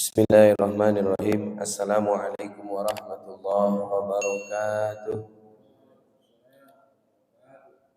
Bismillahirrahmanirrahim. Assalamualaikum warahmatullahi wabarakatuh.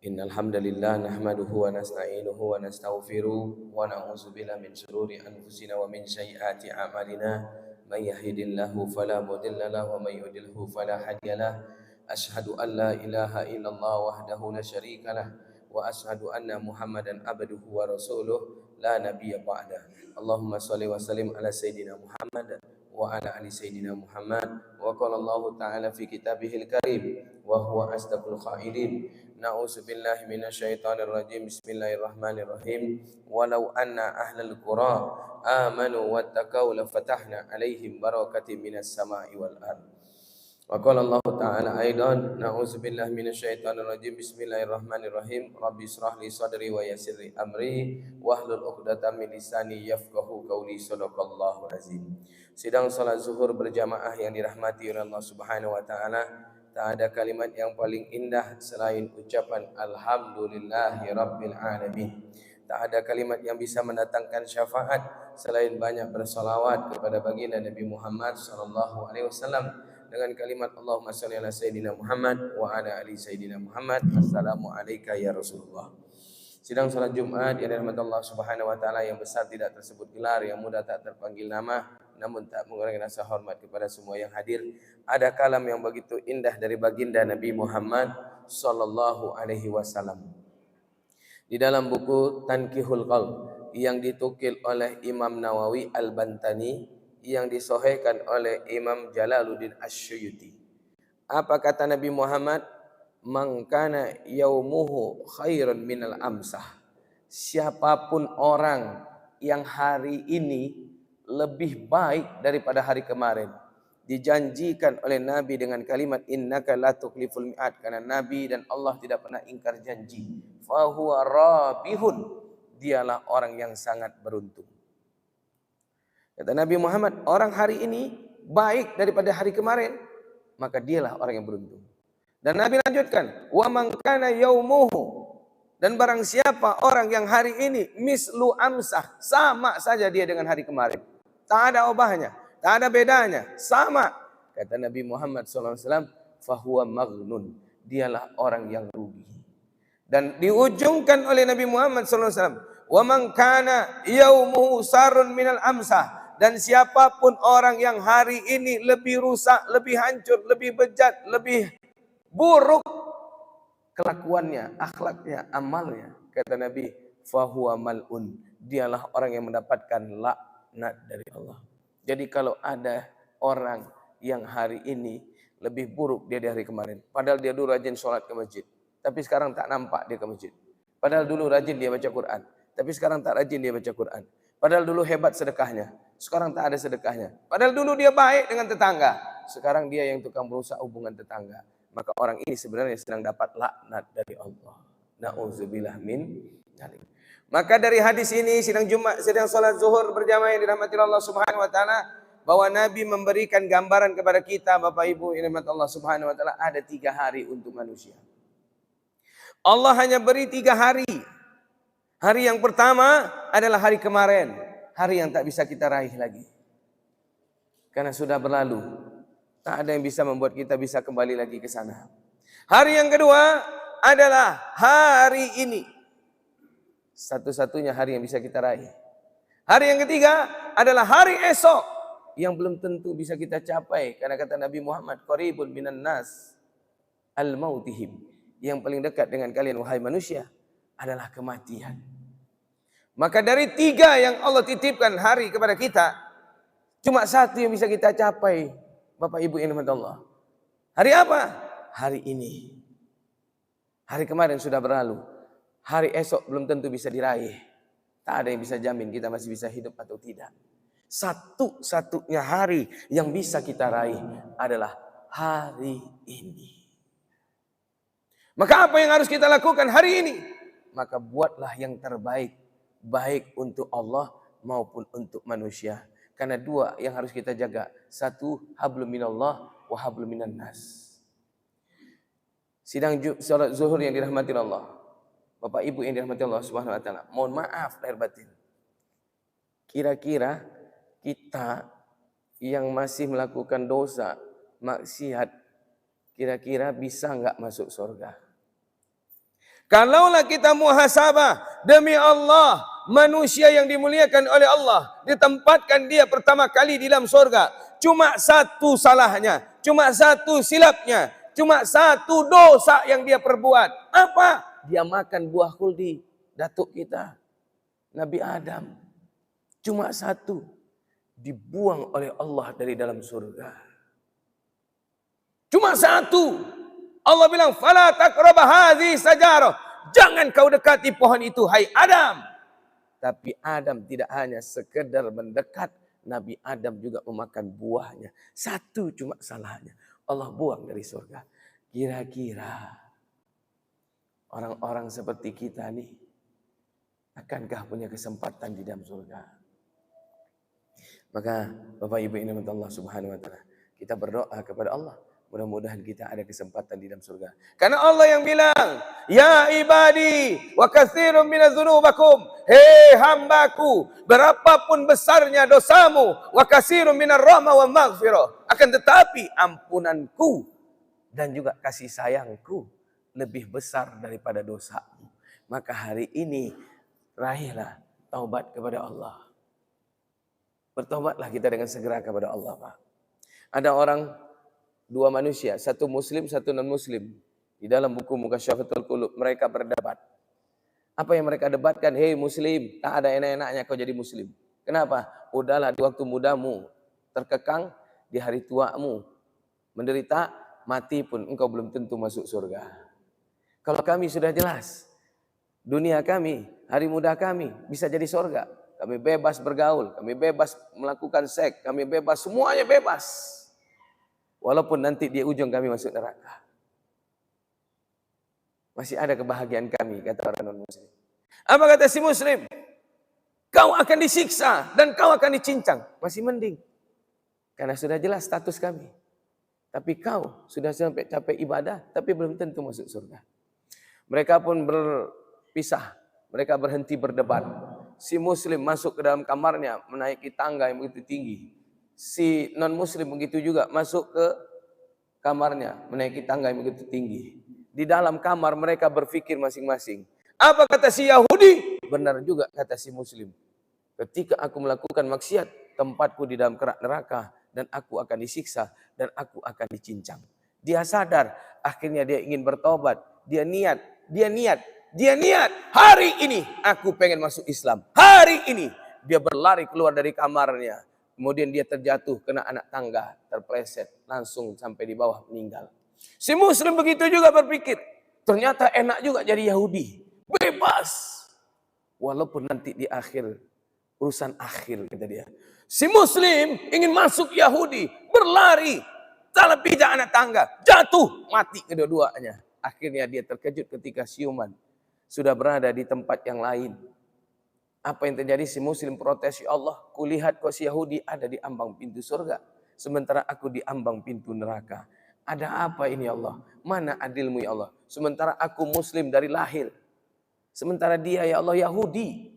Innal hamdalillah nahmaduhu wa nasta'inuhu wa nastaghfiruh wa na'udzu billahi min shururi anfusina wa min sayyiati a'malina. May yahdihillahu fala mudilla lahu wa may yudlilhu fala hadiya lahu. Asyhadu an la ilaha illallah wahdahu la syarika lah wa asyhadu anna Muhammadan abduhu wa rasuluh la nabiyya ba'da. Allahumma shalli wa sallim ala sayyidina Muhammad wa ala ali sayyidina Muhammad. Wa qala Allah ta'ala fi kitabihil karim wa huwa asdaqul qailin. Na'udzu billahi minasyaitonir rajim. Bismillahirrahmanirrahim. Walau anna ahlal qura amanu wattaqau la fatahna alaihim barakatin minas sama'i wal ardh. Wa qala Allah ta'ala aidan, na'udzu billahi minasyaitonir rajim. Bismillahirrahmanirrahim. Rabbi shrah li sadri wa yassir li amri wahlul 'uqdatam min lisani yafqahu qawli. Shadaqallahu azim. Sidang salat zuhur berjamaah yang dirahmati oleh Allah Subhanahu wa taala, tak ada kalimat yang paling indah selain ucapan alhamdulillahi rabbil alamin. Tak ada kalimat yang bisa mendatangkan syafaat selain banyak bersalawat kepada baginda Nabi Muhammad sallallahu alaihi wasallam dengan kalimat Allahumma shalli ala sayyidina Muhammad wa ala ali sayyidina Muhammad. Assalamu alayka ya Rasulullah. Sidang salat Jumat yang dirahmati Allah Subhanahu wa taala, yang besar tidak tersebut gelar, yang mudah tak terpanggil nama, namun tak mengurangi rasa hormat kepada semua yang hadir. Ada kalam yang begitu indah dari baginda Nabi Muhammad sallallahu alaihi wasallam di dalam buku Tanqihul Qalb yang ditukil oleh Imam Nawawi Al-Bantani, yang disahihkan oleh Imam Jalaluddin Asy-Syuyuti. Apa kata Nabi Muhammad? Man kana yaumuhu khairan minal amsah. Siapapun orang yang hari ini lebih baik daripada hari kemarin, dijanjikan oleh Nabi dengan kalimat innaka la tukhliful mi'ad, karena Nabi dan Allah tidak pernah ingkar janji. Fa huwa rabihun, dialah orang yang sangat beruntung. Kata Nabi Muhammad, orang hari ini baik daripada hari kemarin, maka dialah orang yang beruntung. Dan Nabi lanjutkan, wa man kana yaumuhu, dan barang siapa orang yang hari ini mislu amsah, sama saja dia dengan hari kemarin. Tak ada ubahnya, tak ada bedanya, sama. Kata Nabi Muhammad SAW, fahuwa maghnun, dialah orang yang rugi. Dan diujungkan oleh Nabi Muhammad SAW, wa man kana yaumuhu sarun minal amsah, dan siapapun orang yang hari ini lebih rusak, lebih hancur, lebih bejat, lebih buruk kelakuannya, akhlaknya, amalnya, kata Nabi, fahuwa mal'un, dialah orang yang mendapatkan laknat dari Allah. Jadi kalau ada orang yang hari ini lebih buruk dia di hari kemarin, padahal dia dulu rajin sholat ke masjid, tapi sekarang tak nampak dia ke masjid. Padahal dulu rajin dia baca Quran, tapi sekarang tak rajin dia baca Quran. Padahal dulu hebat sedekahnya, sekarang tak ada sedekahnya. Padahal dulu dia baik dengan tetangga, sekarang dia yang tukang merusak hubungan tetangga. Maka orang ini sebenarnya sedang dapat laknat dari Allah. Na'udzubillah min dzalik. Maka dari hadis ini, sidang Jumat, sidang salat zuhur berjamaah yang dirahmati Allah Subhanahu wa taala, bahwa Nabi memberikan gambaran kepada kita, Bapak Ibu yang dirahmati Allah Subhanahu wa taala, ada 3 hari untuk manusia. Allah hanya beri 3 hari. Hari yang pertama adalah hari kemarin, hari yang tak bisa kita raih lagi, karena sudah berlalu. Tak ada yang bisa membuat kita bisa kembali lagi ke sana. Hari yang kedua adalah hari ini, satu-satunya hari yang bisa kita raih. Hari yang ketiga adalah hari esok, yang belum tentu bisa kita capai, karena kata Nabi Muhammad, qaribun minan nas al-mautihim, yang paling dekat dengan kalian wahai manusia adalah kematian. Maka dari 3 yang Allah titipkan hari kepada kita, cuma 1 yang bisa kita capai, Bapak Ibu yang dirahmati Allah. Hari apa? Hari ini. Hari kemarin sudah berlalu. Hari esok belum tentu bisa diraih. Tak ada yang bisa jamin kita masih bisa hidup atau tidak. Satu-satunya hari yang bisa kita raih adalah hari ini. Maka apa yang harus kita lakukan hari ini? Maka buatlah yang terbaik, baik untuk Allah maupun untuk manusia. Karena 2 yang harus kita jaga. 1, hablum minallah wa hablum minan nas. Sidang salat zuhur yang dirahmati Allah, Bapak Ibu yang dirahmati Allah Subhanahu wa taala, mohon maaf lahir batin. Kira-kira kita yang masih melakukan dosa, maksiat, kira-kira bisa enggak masuk surga? Kalaulah kita muhasabah, demi Allah, manusia yang dimuliakan oleh Allah, ditempatkan dia pertama kali di dalam surga, cuma satu salahnya, cuma satu silapnya, cuma satu dosa yang dia perbuat. Apa? Dia makan buah khuldi, datuk kita, Nabi Adam. Cuma satu, dibuang oleh Allah dari dalam surga. Cuma satu. Allah bilang, "Fala taqraba hadhihi sajarah." Jangan kau dekati pohon itu, hai Adam. Tapi Adam tidak hanya sekedar mendekat, Nabi Adam juga memakan buahnya. Satu cuma salahnya, Allah buang dari surga. Kira-kira orang-orang seperti kita nih, akankah punya kesempatan di dalam surga? Maka Bapak Ibu yang dirahmati Allah Subhanahu wa taala, kita berdoa kepada Allah, mudah-mudahan kita ada kesempatan di dalam surga. Karena Allah yang bilang, "Ya ibadi, wa katsirun minadz dzunubakum." Hei hambaku, berapapun besarnya dosamu, wa katsirun minar rahmah wa maghfirah. Akan tetapi ampunanku dan juga kasih sayangku lebih besar daripada dosamu. Maka hari ini raihlah taubat kepada Allah. Bertobatlah kita dengan segera kepada Allah, Pak. Ada orang, dua manusia, satu muslim, satu non-muslim. Di dalam buku Mukasyafatul Qulub, mereka berdebat. Apa yang mereka debatkan? Hei muslim, tak ada enak-enaknya kau jadi muslim. Kenapa? Udahlah di waktu mudamu terkekang, di hari tuamu menderita, mati pun engkau belum tentu masuk surga. Kalau kami sudah jelas, dunia kami, hari muda kami bisa jadi surga. Kami bebas bergaul, kami bebas melakukan seks, kami bebas, semuanya bebas. Walaupun nanti di ujung kami masuk neraka. Masih ada kebahagiaan kami, kata orang non-muslim. Apa kata si muslim? Kau akan disiksa dan kau akan dicincang. Masih mending. Karena sudah jelas status kami. Tapi kau sudah sampai capek ibadah, tapi belum tentu masuk surga. Mereka pun berpisah. Mereka berhenti berdebat. Si muslim masuk ke dalam kamarnya, menaiki tangga yang begitu tinggi. Si non-muslim begitu juga masuk ke kamarnya, menaiki tangga yang begitu tinggi. Di dalam kamar mereka berpikir masing-masing. Apa kata si Yahudi? Benar juga kata si muslim. Ketika aku melakukan maksiat, tempatku di dalam kerak neraka, dan aku akan disiksa, dan aku akan dicincang. Dia sadar, akhirnya dia ingin bertobat. Dia niat, hari ini aku pengen masuk Islam. Hari ini dia berlari keluar dari kamarnya. Kemudian dia terjatuh, kena anak tangga, terpleset, langsung sampai di bawah meninggal. Si muslim begitu juga berpikir, ternyata enak juga jadi Yahudi. Bebas. Walaupun nanti di akhir, urusan akhir kata dia. Si muslim ingin masuk Yahudi, berlari, salah pijak anak tangga, jatuh, mati kedua-duanya. Akhirnya dia terkejut ketika siuman sudah berada di tempat yang lain. Apa yang terjadi? Si muslim protes, "Ya Allah, kulihat kau si Yahudi ada di ambang pintu surga, sementara aku di ambang pintu neraka. Ada apa ini ya Allah? Mana adilmu ya Allah? Sementara aku muslim dari lahir, sementara dia ya Allah Yahudi."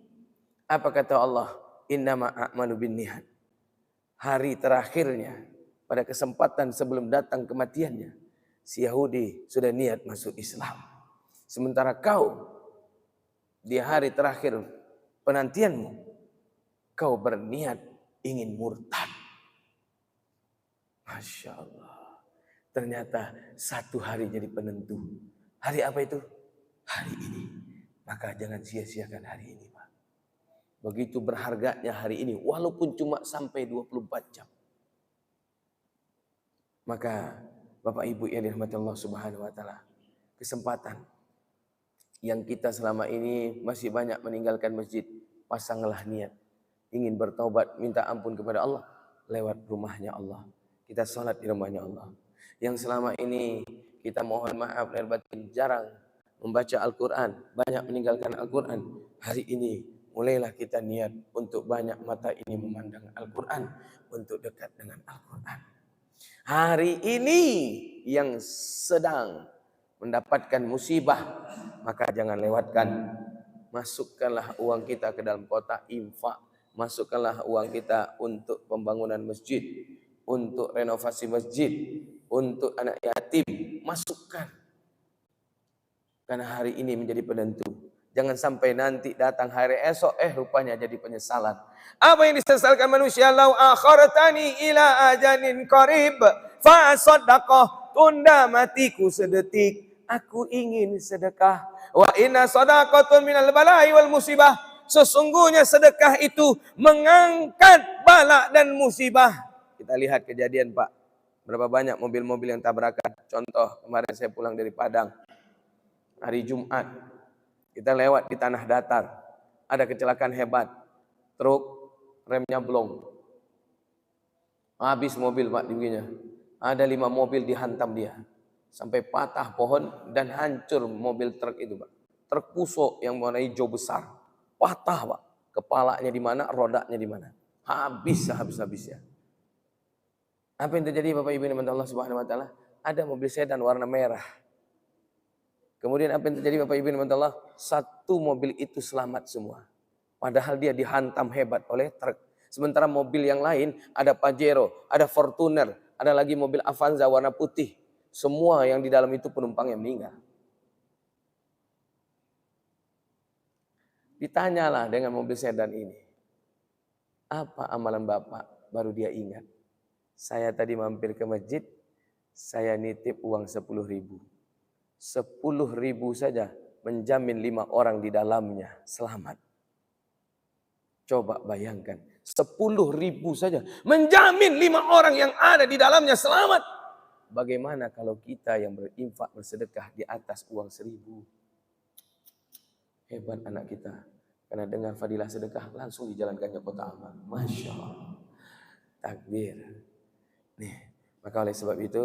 Apa kata Allah? "Innama a'malu binniyat." Hari terakhirnya, pada kesempatan sebelum datang kematiannya, si Yahudi sudah niat masuk Islam. Sementara kau di hari terakhir penantianmu, kau berniat ingin murtad. Masya Allah. Ternyata satu hari jadi penentu. Hari apa itu? Hari ini. Maka jangan sia-siakan hari ini, Pak. Begitu berharganya hari ini, walaupun cuma sampai 24 jam. Maka Bapak Ibu yang dirahmati Allah Subhanahu wa taala, kesempatan yang kita selama ini masih banyak meninggalkan masjid, pasanglah niat ingin bertaubat, minta ampun kepada Allah lewat rumahnya Allah. Kita salat di rumahnya Allah. Yang selama ini kita mohon maaf lahir batin jarang membaca Al-Quran, banyak meninggalkan Al-Quran. Hari ini mulailah kita niat untuk banyak mata ini memandang Al-Quran, untuk dekat dengan Al-Quran. Hari ini yang sedang mendapatkan musibah, maka jangan lewatkan. Masukkanlah uang kita ke dalam kotak infak. Masukkanlah uang kita untuk pembangunan masjid, untuk renovasi masjid, untuk anak yatim. Masukkan. Karena hari ini menjadi penentu. Jangan sampai nanti datang hari esok, rupanya jadi penyesalan. Apa yang disesalkan manusia? Lau akhartani ila ajanin qarib fa saddaqah. Tunda matiku sedetik, aku ingin sedekah. Wa inna sadaqatun minal bala'i wal musibah. Sesungguhnya sedekah itu mengangkat bala dan musibah. Kita lihat kejadian, Pak. Berapa banyak mobil-mobil yang tabrakan. Contoh, kemarin saya pulang dari Padang. Hari Jumat, kita lewat di tanah datar. Ada kecelakaan hebat. Truk, remnya blong. Habis mobil, Pak, dibikinnya. Ada 5 mobil dihantam dia. Sampai patah pohon dan hancur mobil truk itu, Pak. Truk pusok yang warna hijau besar. Patah, Pak. Kepalanya di mana, rodanya di mana. Habis-habisnya. Apa yang terjadi, Bapak Ibu yang Allah Subhanahu wa taala? Ada mobil sedan warna merah. Kemudian apa yang terjadi, Bapak Ibu yang Allah? Satu mobil itu selamat semua. Padahal dia dihantam hebat oleh truk. Sementara mobil yang lain ada Pajero, ada Fortuner, ada lagi mobil Avanza warna putih. Semua yang di dalam itu penumpangnya meninggal. Ditanyalah dengan mobil sedan ini, apa amalan Bapak? Baru dia ingat. Saya tadi mampir ke masjid, saya nitip uang 10.000. 10.000 saja menjamin 5 orang di dalamnya selamat. Coba bayangkan, 10.000 saja menjamin 5 orang yang ada di dalamnya selamat. Bagaimana kalau kita yang berinfak, bersedekah di atas uang 1.000? Hebat anak kita. Karena dengan fadilah sedekah langsung dijalankannya kota amal. Masya Allah. Takbir. Nih, maka oleh sebab itu,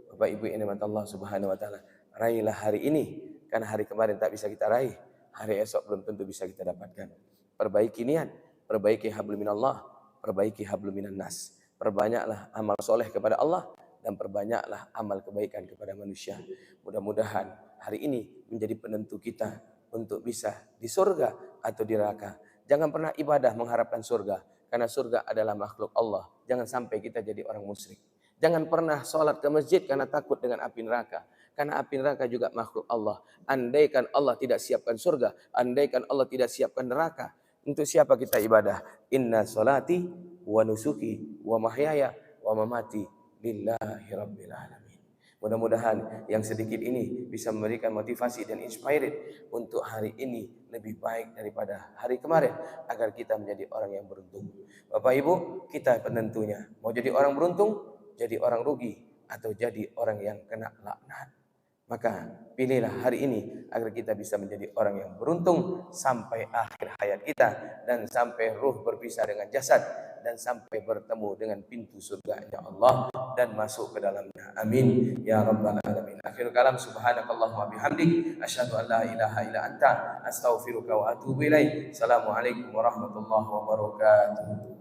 Bapak Ibu yang dirahmati Allah Subhanahu wa taala, raihlah hari ini, karena hari kemarin tak bisa kita raih, hari esok belum tentu bisa kita dapatkan. Perbaiki niat, perbaiki hablum minallah, perbaiki hablum minan nas. Perbanyaklah amal soleh kepada Allah dan perbanyaklah amal kebaikan kepada manusia. Mudah-mudahan hari ini menjadi penentu kita untuk bisa di surga atau di neraka. Jangan pernah ibadah mengharapkan surga, karena surga adalah makhluk Allah. Jangan sampai kita jadi orang musyrik. Jangan pernah sholat ke masjid karena takut dengan api neraka. Karena api neraka juga makhluk Allah. Andaikan Allah tidak siapkan surga, andaikan Allah tidak siapkan neraka, untuk siapa kita ibadah? Inna sholati wa nusuki wa mahyaya wa mamati lillahi rabbil alamin. Mudah-mudahan yang sedikit ini bisa memberikan motivasi dan inspired untuk hari ini lebih baik daripada hari kemarin, agar kita menjadi orang yang beruntung. Bapak Ibu, kita penentunya. Mau jadi orang beruntung, jadi orang rugi, atau jadi orang yang kena laknat. Maka pilihlah hari ini agar kita bisa menjadi orang yang beruntung sampai akhir hayat kita, dan sampai ruh berpisah dengan jasad, dan sampai bertemu dengan pintu surganya Allah dan masuk ke dalamnya. Amin ya rabbal alamin. Akhir kalam, subhanakallahumma bihamdik, asyhadu an la ilaha illa anta, astaghfiruka wa atubu ilaik. Assalamualaikum warahmatullahi wabarakatuh.